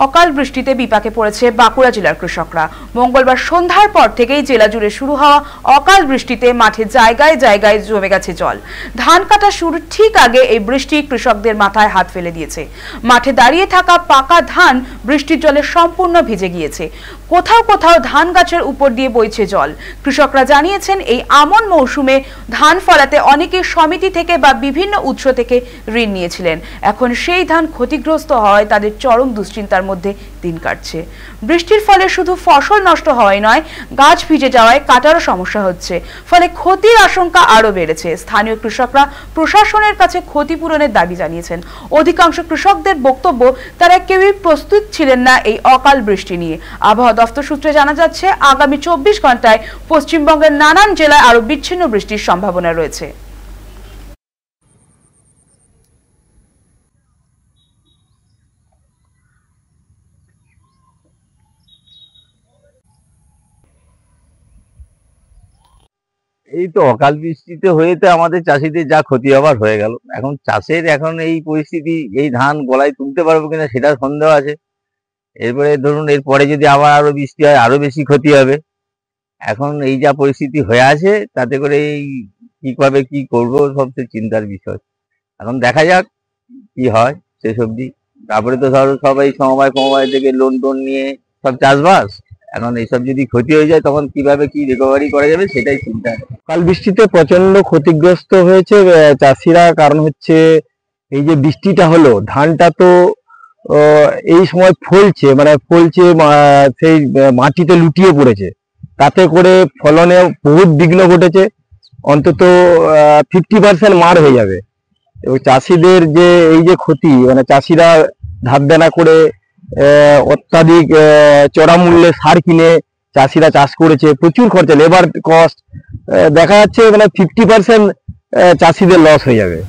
অকাল বৃষ্টিতে বিপাকে পড়েছে বাঁকুড়া জেলার কৃষকরা। মঙ্গলবার সন্ধ্যার পর থেকেই জেলা জুড়ে শুরু হওয়া অকাল বৃষ্টিতে মাঠে জায়গায় জায়গায় জমে গেছে জল। ধান কাটা শুরুর ঠিক আগে এই বৃষ্টি কৃষকদের মাথায় হাত ফেলে দিয়েছে। মাঠে দাঁড়িয়ে থাকা পাকা ধান বৃষ্টির জলে সম্পূর্ণ ভিজে গিয়েছে। কোথাও কোথাও ধান গাছের উপর দিয়ে বইছে জল। কৃষকরা জানিয়েছেন, এই আমন মৌসুমে ধান ফলাতে অনেকে সমিতি থেকে বা বিভিন্ন উৎস থেকে ঋণ নিয়েছিলেন। এখন সেই ধান ক্ষতিগ্রস্ত হওয়ায় তাদের চরম দুশ্চিন্তার মধ্যে দিন কাটছে। বৃষ্টির ফলে শুধু ফসল নষ্ট হওয়াই নয়, গাছ ভিজে যাওয়ায় কাটারও সমস্যা হচ্ছে। ফলে ক্ষতির আশঙ্কা আরো বেড়েছে। স্থানীয় কৃষকরা প্রশাসনের কাছে ক্ষতিপূরণের দাবি জানিয়েছেন। অধিকাংশ কৃষকদের বক্তব্য, তারা কেউই প্রস্তুত ছিলেন না এই অকাল বৃষ্টি নিয়ে। আবহাওয়া দফতর সূত্রে জানা যাচ্ছে, আগামী 24 ঘন্টায় পশ্চিমবঙ্গের নানান জেলায় আরো বিচ্ছিন্ন বৃষ্টির সম্ভাবনা রয়েছে। এই তো অকাল বৃষ্টিতে হয়েতে আমাদের চাষিদের যা ক্ষতি হবার হয়ে গেল। এখন চাষের এখন এই পরিস্থিতি, এই ধান গলায় তুলতে পারবো কিনা সেটা সন্দেহ আছে। এরপরে ধরুন এরপরে যদি আবার আরো বৃষ্টি হয়, আরো বেশি ক্ষতি হবে। এখন এই যা পরিস্থিতি হয়ে আছে, তাতে করে এই কিভাবে কি করবো সবচেয়ে চিন্তার বিষয়। এখন দেখা যাক কি হয় শেষ অবধি। তারপরে তো সবাই সমবায় থেকে লোন টোন নিয়ে সব চাষবাস। এখন এইসব যদি ক্ষতি হয়ে যায়, তখন কিভাবে কি রিকভারি করা যাবে সেটাই চিন্তা। কাল বৃষ্টিতে প্রচন্ড ক্ষতিগ্রস্ত হয়েছে চাষিরা। কারণ হচ্ছে এই যে বৃষ্টিটা হলো, ধানটা তো এই সময় ফলছে, সেই মাটিতে লুটিয়ে পড়েছে। তাতে করে ফলনে বহুত বিঘ্ন ঘটেছে। অন্তত 50% মার হয়ে যাবে। এবং চাষিদের যে এই যে ক্ষতি, চাষিরা ধার দেনা করে অত্যাধিক চড়া মূল্যে সার কিনে চাষিরা চাষ করেছে, প্রচুর খরচা, লেবার কস্ট, দেখা যাচ্ছে 50% চাষিদের লস হয়ে যাবে।